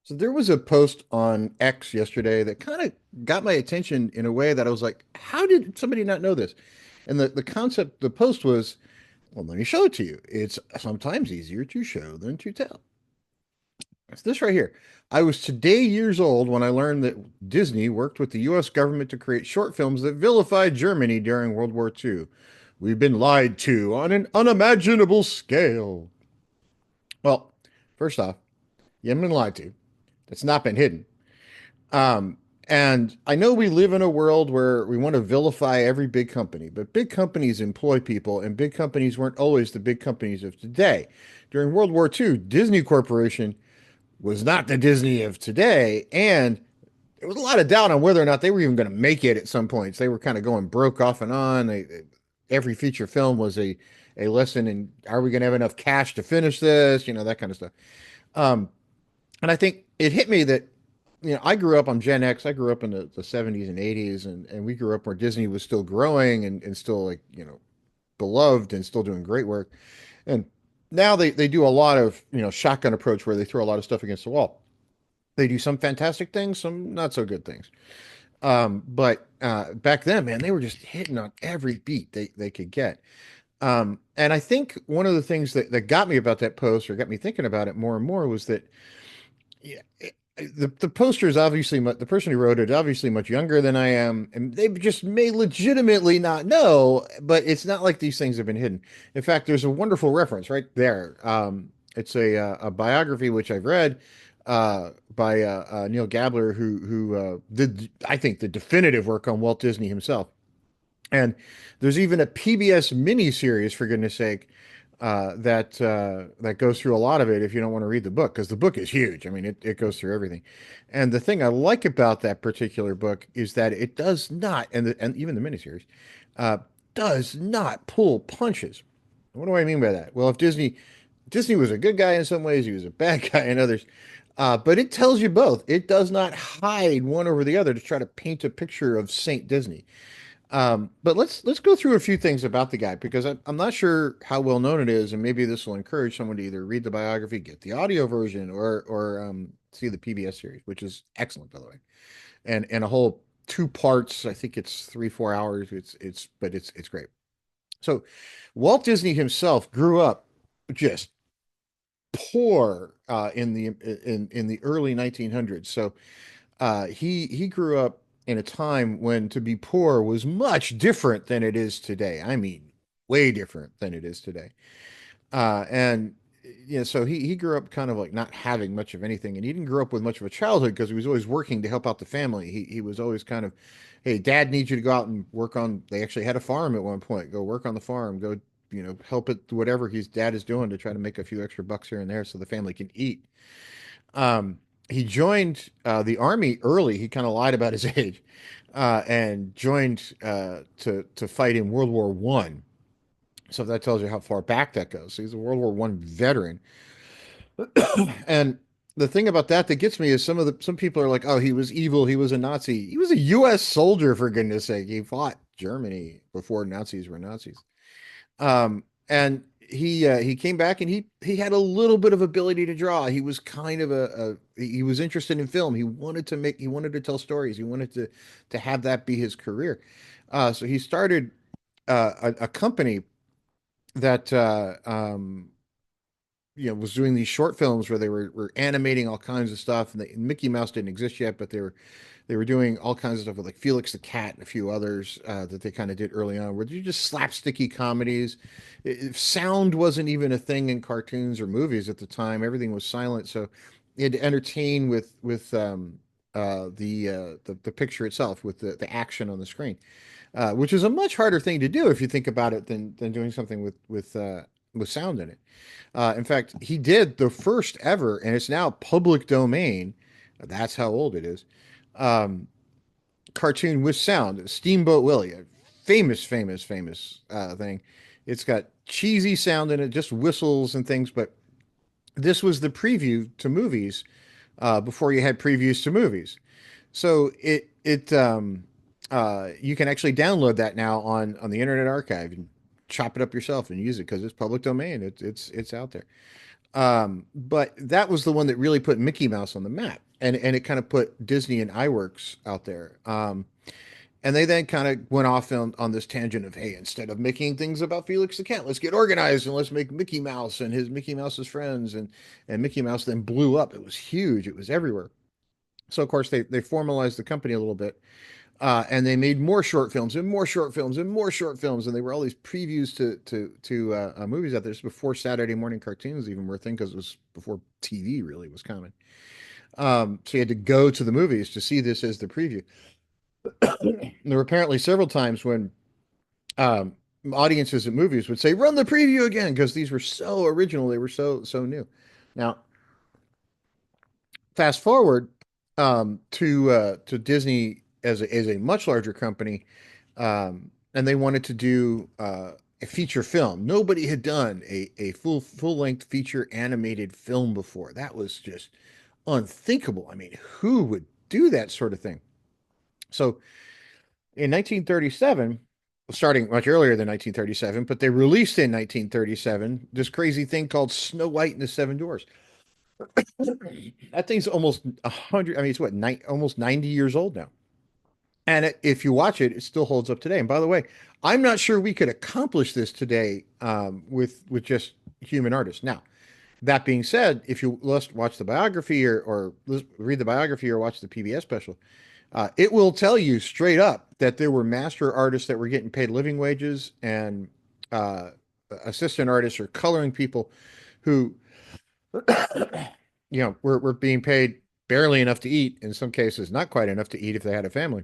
So there was a post on X yesterday that kind of got my attention in a way that I was like, how did somebody not know this? And the concept, the post was, well, let me show it to you. It's sometimes easier to show than to tell. It's this right here. I was today years old when I learned that Disney worked with the US government to create short films that vilified Germany during World War II. We've been lied to on an unimaginable scale. Well, first off, you haven't been lied to. That's not been hidden. Um, and I know we live in a world where we want to vilify every big company, but big companies employ people, and big companies weren't always the big companies of today. During World War II, Disney Corporation was not the Disney of today, and there was a lot of doubt on whether or not they were even going to make it at some points. They were kind of going broke off and on. Every feature film was a lesson in, are we going to have enough cash to finish this? That kind of stuff. Um, and I think it hit me that, I grew up, I'm Gen X. I grew up in the 70s and 80s, and we grew up where Disney was still growing and still like, beloved and still doing great work. And now they do a lot of, shotgun approach where they throw a lot of stuff against the wall. They do some fantastic things, some not so good things. But back then, man, they were just hitting on every beat they could get. And I think one of the things that got me about that post or got me thinking about it more and more was that, yeah, the poster is obviously the person who wrote it obviously much younger than I am, and they just may legitimately not know. But it's not like these things have been hidden. In fact, there's a wonderful reference right there. It's a biography which I've read by Neil Gabler, who did, I think, the definitive work on Walt Disney himself. And there's even a PBS miniseries, for goodness sake, that goes through a lot of it if you don't want to read the book, because the book is huge. I mean, it goes through everything. And the thing I like about that particular book is that it does not, and even the miniseries, uh, does not pull punches. What do I mean by that? Well, if Disney was a good guy in some ways, he was a bad guy in others. But it tells you both. It does not hide one over the other to try to paint a picture of Saint Disney. But let's go through a few things about the guy because I'm not sure how well known it is, and maybe this will encourage someone to either read the biography, get the audio version, or see the PBS series, which is excellent, by the way, and a whole two parts. I think it's 3-4 hours. It's great. So Walt Disney himself grew up just poor in the early 1900s. So he grew up in a time when to be poor was much different than it is today. I mean, way different than it is today. And so he grew up kind of like not having much of anything, and he didn't grow up with much of a childhood because he was always working to help out the family. He was always kind of, hey, Dad needs you to go out and work on. They actually had a farm at one point. Go work on the farm. Go, help it whatever his dad is doing to try to make a few extra bucks here and there so the family can eat. He joined the army early. He kind of lied about his age, and joined to fight in World War One. So that tells you how far back that goes. So he's a World War One veteran. And the thing about that gets me is some people are like, oh, he was evil. He was a Nazi. He was a U.S. soldier, for goodness sake. He fought Germany before Nazis were Nazis. And he came back and he had a little bit of ability to draw. He was kind of he was interested in film. He wanted to tell stories. He wanted to have that be his career. So he started a company that was doing these short films where they were animating all kinds of stuff. And Mickey Mouse didn't exist yet, but they were doing all kinds of stuff with like Felix the Cat and a few others that they kind of did early on, where they just slapsticky comedies. Sound wasn't even a thing in cartoons or movies at the time. Everything was silent, so you had to entertain with the picture itself, with the action on the screen, which is a much harder thing to do if you think about it than doing something with sound in it. In fact, he did the first ever, and it's now public domain. That's how old it is. Um, Cartoon with sound, Steamboat Willie, a famous thing. It's got cheesy sound in it, just whistles and things. But this was the preview to movies before you had previews to movies. So you can actually download that now on the Internet Archive and chop it up yourself and use it because it's public domain. It's out there. But that was the one that really put Mickey Mouse on the map, and it kind of put Disney and iWorks out there. And they then kind of went off on this tangent of, hey, instead of making things about Felix the Cat, let's get organized and let's make Mickey Mouse and his Mickey Mouse's friends, and Mickey Mouse then blew up. It was huge. It was everywhere. So of course they formalized the company a little bit, and they made more short films and more short films and more short films, and they were all these previews to movies out there. This was before Saturday morning cartoons even were a thing, because it was before TV really was common. So you had to go to the movies to see this as the preview. There were apparently several times when um, audiences at movies would say, "Run the preview again," because these were so original. They were so new. Now, fast forward to Disney as a much larger company, and they wanted to do a feature film. Nobody had done a full length feature animated film before. That was just unthinkable. I mean, who would do that sort of thing? So in 1937, starting much earlier than 1937, but they released in 1937 this crazy thing called Snow White and the Seven Dwarfs. That thing's almost 100. I mean, it's what, almost 90 years old now. And if you watch it, it still holds up today. And by the way, I'm not sure we could accomplish this today with just human artists. Now, that being said, if you watch the biography or read the biography or watch the PBS special, it will tell you straight up that there were master artists that were getting paid living wages, and uh, assistant artists or coloring people who, were being paid barely enough to eat, in some cases, not quite enough to eat if they had a family.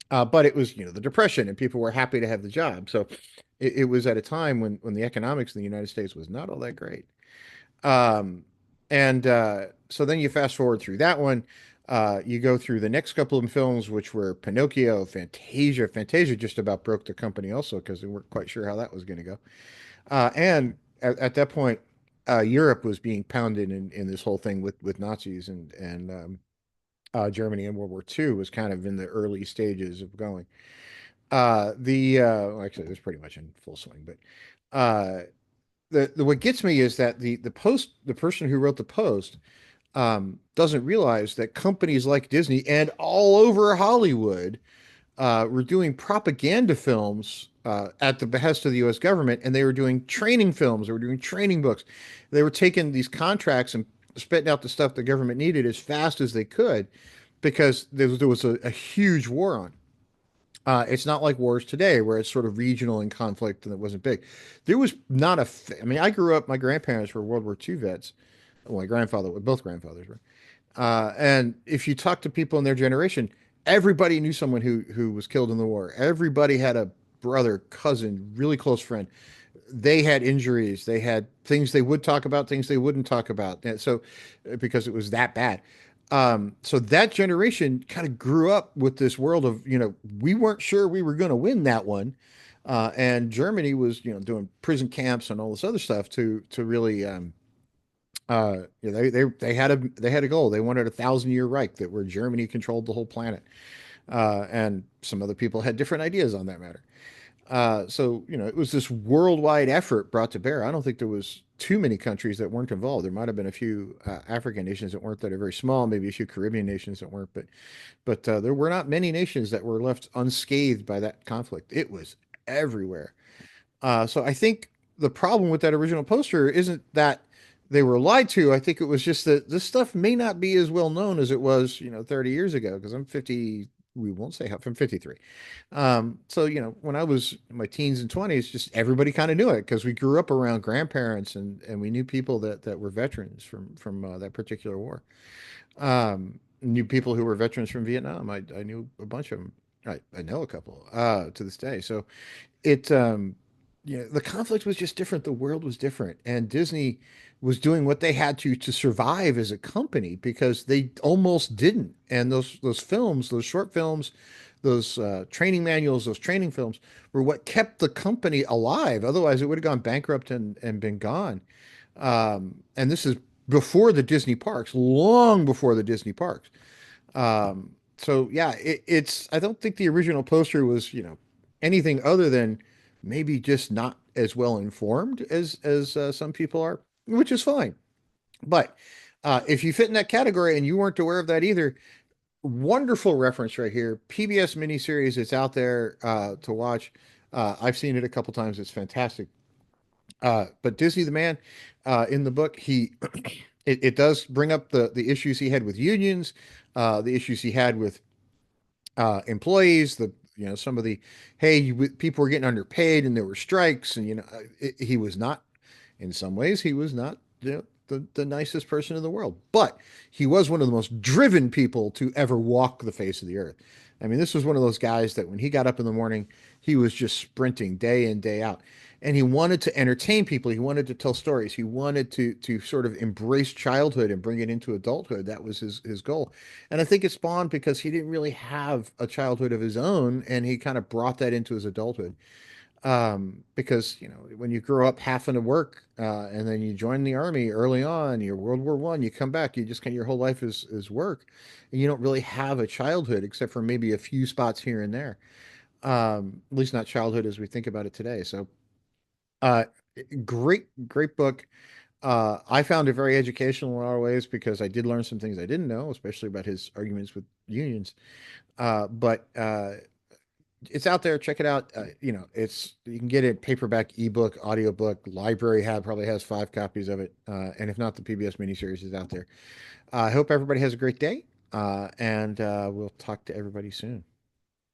But it was, the Depression, and people were happy to have the job. So it was at a time when the economics in the United States was not all that great. Um, and so then you fast forward through that one. You go through the next couple of films, which were Pinocchio, Fantasia. Fantasia just about broke the company also, because they weren't quite sure how that was going to go. And at that point, Europe was being pounded in this whole thing with Nazis, and Germany in World War II was kind of in the early stages of going. Well, actually, it was pretty much in full swing, but uh, the what gets me is that the person who wrote the post doesn't realize that companies like Disney and all over Hollywood were doing propaganda films at the behest of the U.S. government, and they were doing training films. They were doing training books. They were taking these contracts and spitting out the stuff the government needed as fast as they could, because there was a huge war on. It's not like wars today where it's sort of regional in conflict and it wasn't big. There was not I mean, I grew up, my grandparents were World War II vets. Well, my grandfather, both grandfathers were. And if you talk to people in their generation, everybody knew someone who was killed in the war. Everybody had a brother, cousin, really close friend. They had injuries. They had things they would talk about, things they wouldn't talk about. And so, because it was that bad. So that generation kind of grew up with this world of, we weren't sure we were going to win that one. And Germany was, doing prison camps and all this other stuff to really, they had a goal. They wanted 1,000-year Reich, that where Germany controlled the whole planet. And some other people had different ideas on that matter. So, it was this worldwide effort brought to bear. I don't think there was too many countries that weren't involved. There might have been a few African nations that weren't, that are very small, maybe a few Caribbean nations that weren't, but there were not many nations that were left unscathed by that conflict. It was everywhere. So I think the problem with that original poster isn't that they were lied to. I think it was just that this stuff may not be as well known as it was, 30 years ago, because I'm 50. We won't say how, I'm 53. So, when I was in my teens and 20s, just everybody kind of knew it, because we grew up around grandparents, and we knew people that were veterans from that particular war. Knew people who were veterans from Vietnam. I knew a bunch of them. I know a couple to this day. So it the conflict was just different. The world was different, and Disney was doing what they had to survive as a company, because they almost didn't. And those films, those short films, those training manuals, those training films were what kept the company alive. Otherwise, it would have gone bankrupt and been gone. And this is before the Disney parks, long before the Disney parks. So yeah, it's, I don't think the original poster was, anything other than maybe just not as well informed as some people are, which is fine. But if you fit in that category and you weren't aware of that either, wonderful reference right here. PBS miniseries. It's out there to watch. I've seen it a couple times. It's fantastic. But Disney the Man, in the book, it does bring up the issues he had with unions, the issues he had with employees, some of the, hey, people were getting underpaid and there were strikes, and he was not, in some ways, he was not, the nicest person in the world, but he was one of the most driven people to ever walk the face of the earth. I mean, this was one of those guys that when he got up in the morning, he was just sprinting day in, day out. And he wanted to entertain people. He wanted to tell stories. He wanted to sort of embrace childhood and bring it into adulthood. That was his goal. And I think it spawned because he didn't really have a childhood of his own, and he kind of brought that into his adulthood. Because when you grow up having to work, and then you join the army early on, you're World War I, you come back, you just kind of your whole life is work, and you don't really have a childhood except for maybe a few spots here and there. At least not childhood as we think about it today. So, uh, great book. I found it very educational in a lot of ways because I did learn some things I didn't know, especially about his arguments with unions. But it's out there. Check it out. It's you can get it paperback, ebook, audiobook. Library have probably has 5 copies of it, and if not, the PBS miniseries is out there. I hope everybody has a great day, and we'll talk to everybody soon.